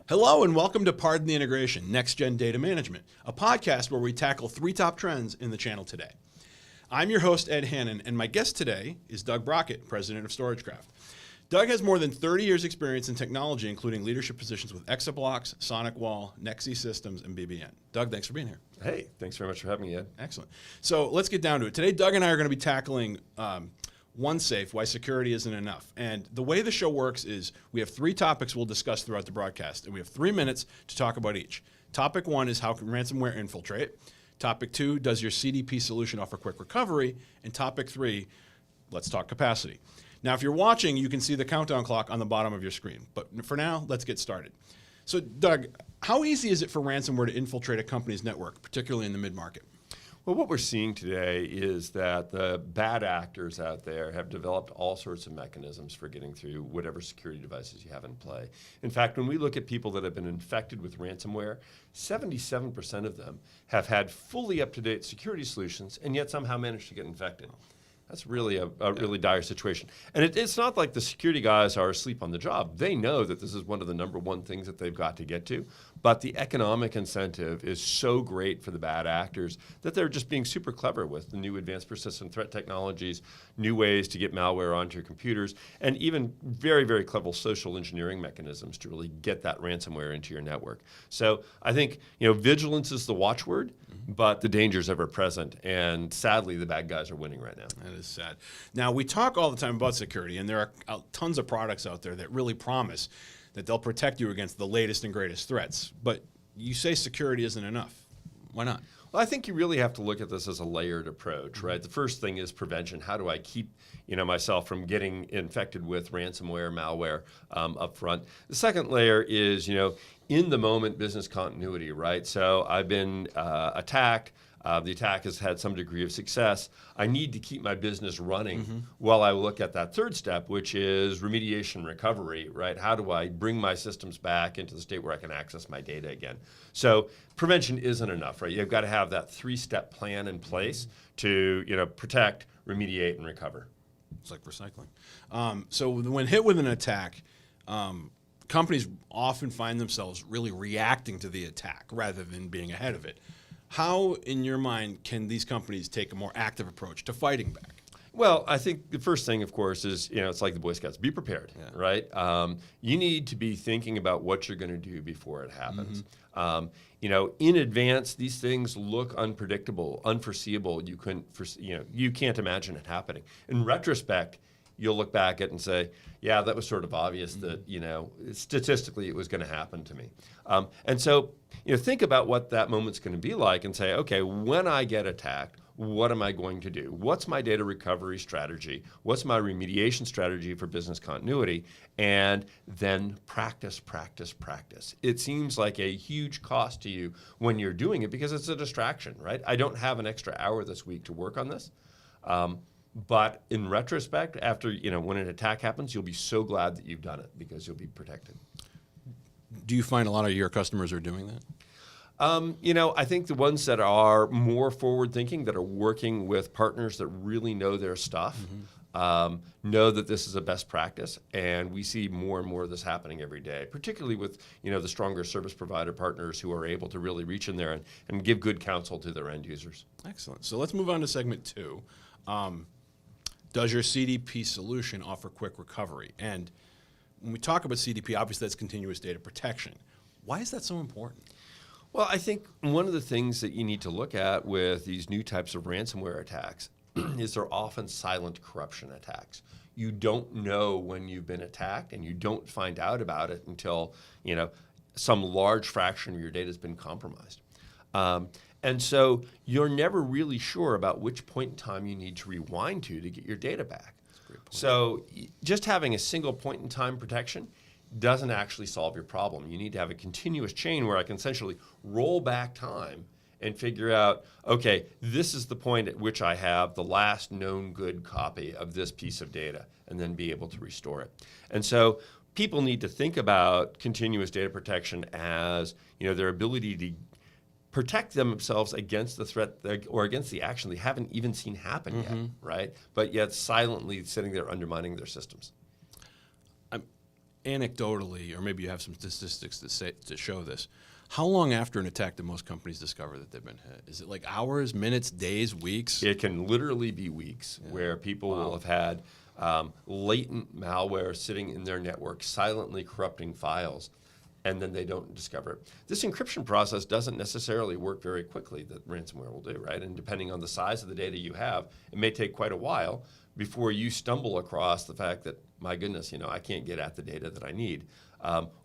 Hello and welcome to Pardon the Integration, Next Gen Data Management, a podcast where we tackle 3 top trends in the channel today. I'm your host, Ed Hannon, and my guest today is Doug Brockett, president of StorageCraft. Doug has more than 30 years experience in technology, including leadership positions with ExaBlocks, SonicWall, Nexi Systems, and BBN. Doug, thanks for being here. Hey, thanks very much for having me, Ed. Excellent. So let's get down to it. Today, Doug and I are going to be tackling OneXafe, why security isn't enough. And the way the show works is we have 3 topics we'll discuss throughout the broadcast, and we have 3 minutes to talk about each. Topic 1 is how can ransomware infiltrate. Topic 2, does your CDP solution offer quick recovery? And topic 3, let's talk capacity. Now, if you're watching, you can see the countdown clock on the bottom of your screen. But for now, let's get started. So, Doug, how easy is it for ransomware to infiltrate a company's network, particularly in the mid-market? Well, what we're seeing today is that the bad actors out there have developed all sorts of mechanisms for getting through whatever security devices you have in play. In fact, when we look at people that have been infected with ransomware, 77% of them have had fully up-to-date security solutions and yet somehow managed to get infected. That's really a really dire situation. And it's not like the security guys are asleep on the job. They know that this is one of the #1 things that they've got to get to. But the economic incentive is so great for the bad actors that they're just being super clever with the new advanced persistent threat technologies, new ways to get malware onto your computers, and even very, very clever social engineering mechanisms to really get that ransomware into your network. So I think vigilance is the watchword, but the danger is ever present. And sadly, the bad guys are winning right now. That is sad. Now, we talk all the time about security, and there are tons of products out there that really promise that they'll protect you against the latest and greatest threats. But you say security isn't enough. Why not? Well, I think you really have to look at this as a layered approach, right? The first thing is prevention. How do I keep myself from getting infected with ransomware, malware up front? The second layer is, in the moment business continuity, right? So I've been attacked. The attack has had some degree of success. I need to keep my business running while I look at that third step, which is remediation recovery, right? How do I bring my systems back into the state where I can access my data again? So prevention isn't enough, right? You've got to have that 3-step plan in place to protect, remediate, and recover. It's like recycling. So when hit with an attack, companies often find themselves really reacting to the attack rather than being ahead of it. How, in your mind, can these companies take a more active approach to fighting back? Well, I think the first thing, of course, is, it's like the Boy Scouts, be prepared, right? You need to be thinking about what you're going to do before it happens. In advance, these things look unpredictable, unforeseeable. You can't imagine it happening. In retrospect, you'll look back at it and say, yeah, that was sort of obvious that, statistically it was going to happen to me. And so, think about what that moment's going to be like and say, okay, when I get attacked, what am I going to do? What's my data recovery strategy? What's my remediation strategy for business continuity? And then practice, practice, practice. It seems like a huge cost to you when you're doing it because it's a distraction, right? I don't have an extra hour this week to work on this. But in retrospect, after, when an attack happens, you'll be so glad that you've done it because you'll be protected. Do you find a lot of your customers are doing that? I think the ones that are more forward-thinking, that are working with partners that really know their stuff, know that this is a best practice, and we see more and more of this happening every day, particularly with the stronger service provider partners who are able to really reach in there and give good counsel to their end users. Excellent. So let's move on to segment 2. Does your CDP solution offer quick recovery? And when we talk about CDP, obviously that's continuous data protection. Why is that so important? Well, I think one of the things that you need to look at with these new types of ransomware attacks is they're often silent corruption attacks. You don't know when you've been attacked, and you don't find out about it until some large fraction of your data has been compromised. And so you're never really sure about which point in time you need to rewind to get your data back. That's a great point. So just having a single point in time protection doesn't actually solve your problem. You need to have a continuous chain where I can essentially roll back time and figure out, okay, this is the point at which I have the last known good copy of this piece of data, and then be able to restore it. And so people need to think about continuous data protection as their ability to protect themselves against the threat or against the action they haven't even seen happen yet, right? But yet silently sitting there undermining their systems. Anecdotally, or maybe you have some statistics to show this, how long after an attack do most companies discover that they've been hit? Is it like hours, minutes, days, weeks? It can literally be weeks where people will have had latent malware sitting in their network, silently corrupting files, and then they don't discover it. This encryption process doesn't necessarily work very quickly, that ransomware will do, right? And depending on the size of the data you have, it may take quite a while before you stumble across the fact that, my goodness, I can't get at the data that I need,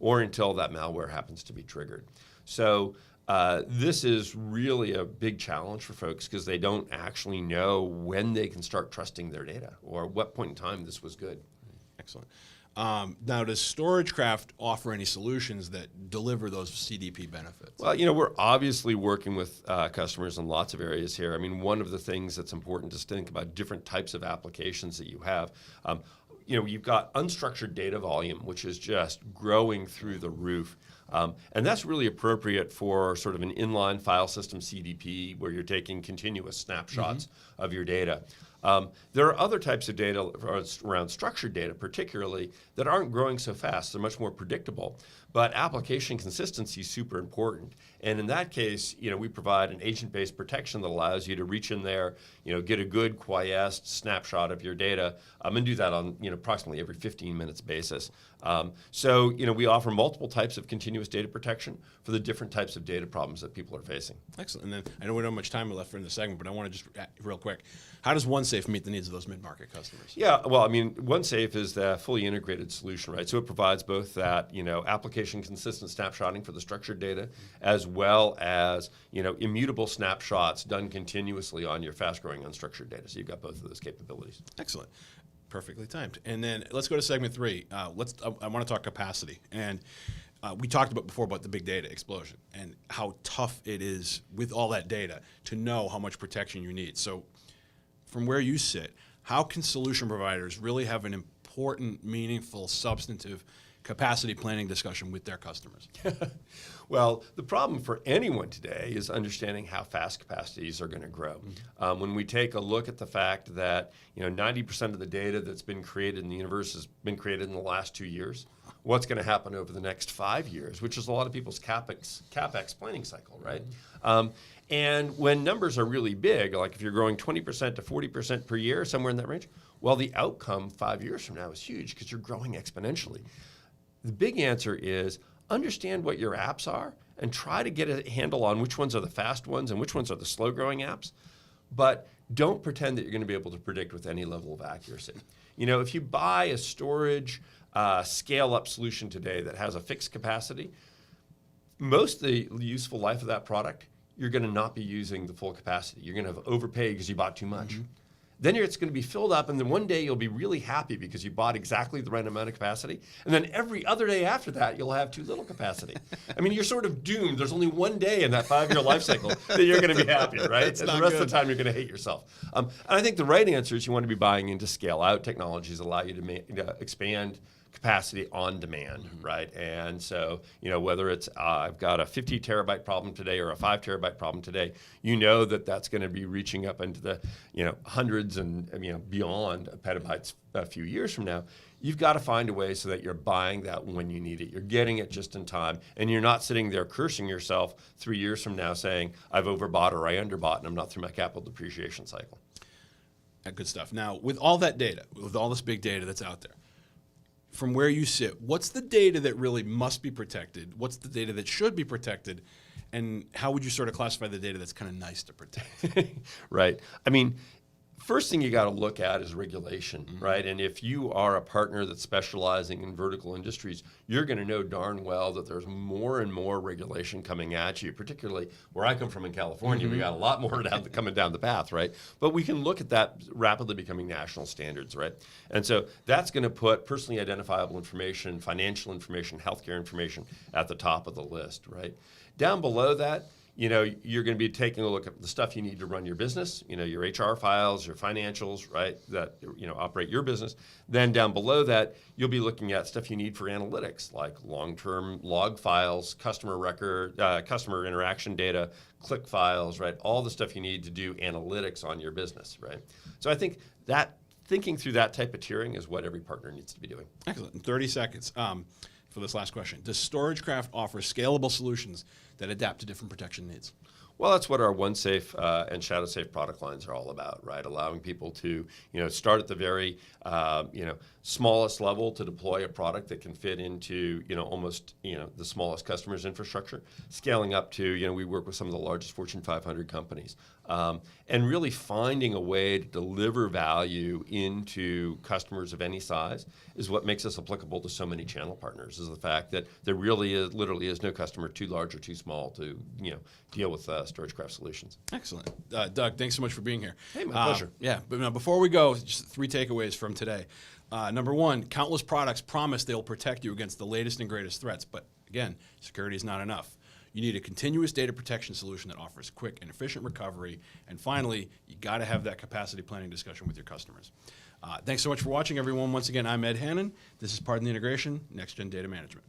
or until that malware happens to be triggered. So this is really a big challenge for folks because they don't actually know when they can start trusting their data or what point in time this was good. Excellent. Now, does StorageCraft offer any solutions that deliver those CDP benefits? Well, we're obviously working with customers in lots of areas here. I mean, one of the things that's important is to think about different types of applications that you have. You've got unstructured data volume, which is just growing through the roof. And that's really appropriate for sort of an inline file system CDP where you're taking continuous snapshots of your data. There are other types of data around structured data, particularly, that aren't growing so fast. They're much more predictable. But application consistency is super important. And in that case, we provide an agent-based protection that allows you to reach in there, get a good, quiesced snapshot of your data, and do that on approximately every 15 minutes basis. So we offer multiple types of continuous data protection for the different types of data problems that people are facing. Excellent. And then I know we don't have much time left for in the segment, but I want to just real quick, how does OneXafe meet the needs of those mid-market customers? Yeah, well, I mean, OneXafe is the fully integrated solution, right? So it provides both that application consistent snapshotting for the structured data, as well as immutable snapshots done continuously on your fast-growing unstructured data. So you've got both of those capabilities. Excellent. Perfectly timed. And then let's go to segment 3. I want to talk capacity. And we talked before about the big data explosion and how tough it is with all that data to know how much protection you need. So from where you sit, how can solution providers really have an important, meaningful, substantive capacity planning discussion with their customers? Well, the problem for anyone today is understanding how fast capacities are going to grow. When we take a look at the fact that 90% of the data that's been created in the universe has been created in the last 2 years, what's going to happen over the next 5 years, which is a lot of people's CapEx planning cycle, right? And when numbers are really big, like if you're growing 20% to 40% per year, somewhere in that range, well, the outcome 5 years from now is huge because you're growing exponentially. The big answer is understand what your apps are and try to get a handle on which ones are the fast ones and which ones are the slow-growing apps, but don't pretend that you're going to be able to predict with any level of accuracy. If you buy a storage scale-up solution today that has a fixed capacity, most of the useful life of that product, you're going to not be using the full capacity. You're going to have overpaid because you bought too much. Then it's going to be filled up, and then one day you'll be really happy because you bought exactly the right amount of capacity. And then every other day after that, you'll have too little capacity. I mean, you're sort of doomed. There's only one day in that 5-year life cycle that you're going to be happy, right? And the rest of the time, you're going to hate yourself. And I think the right answer is you want to be buying into scale-out technologies, allow you to expand capacity on demand, right? And so, whether it's I've got a 50 terabyte problem today or a 5 terabyte problem today, that's going to be reaching up into the hundreds and beyond petabytes a few years from now. You've got to find a way so that you're buying that when you need it. You're getting it just in time, and you're not sitting there cursing yourself 3 years from now saying, I've overbought or I underbought and I'm not through my capital depreciation cycle. Good stuff. Now, with all that data, with all this big data that's out there, from where you sit, what's the data that really must be protected? What's the data that should be protected? And how would you sort of classify the data that's kind of nice to protect? Right. I mean, first thing you got to look at is regulation, right? And if you are a partner that's specializing in vertical industries, you're going to know darn well that there's more and more regulation coming at you, particularly where I come from in California. We got a lot more coming down the path, right? But we can look at that rapidly becoming national standards, right? And so that's going to put personally identifiable information, financial information, healthcare information at the top of the list, right? Down below that, you're going to be taking a look at the stuff you need to run your business, your HR files, your financials, right, that, operate your business. Then down below that, you'll be looking at stuff you need for analytics, like long-term log files, customer record, customer interaction data, click files, right, all the stuff you need to do analytics on your business, right? So I think that thinking through that type of tiering is what every partner needs to be doing. Excellent. In 30 seconds for this last question. Does StorageCraft offer scalable solutions that adapt to different protection needs? Well, that's what our OneXafe and ShadowSafe product lines are all about, right? Allowing people to, start at the very, smallest level to deploy a product that can fit into, almost, the smallest customer's infrastructure. Scaling up to, we work with some of the largest Fortune 500 companies. And really finding a way to deliver value into customers of any size is what makes us applicable to so many channel partners, is the fact that there really is, literally is no customer too large or too small to, deal with StorageCraft solutions. Excellent. Doug, thanks so much for being here. Hey, my pleasure. Yeah, but now before we go, just 3 takeaways from today. Number 1, countless products promise they'll protect you against the latest and greatest threats, but again, security is not enough. You need a continuous data protection solution that offers quick and efficient recovery. And finally, you got to have that capacity planning discussion with your customers. Thanks so much for watching, everyone. Once again, I'm Ed Hannon. This is Pardon the Integration, Next Gen Data Management.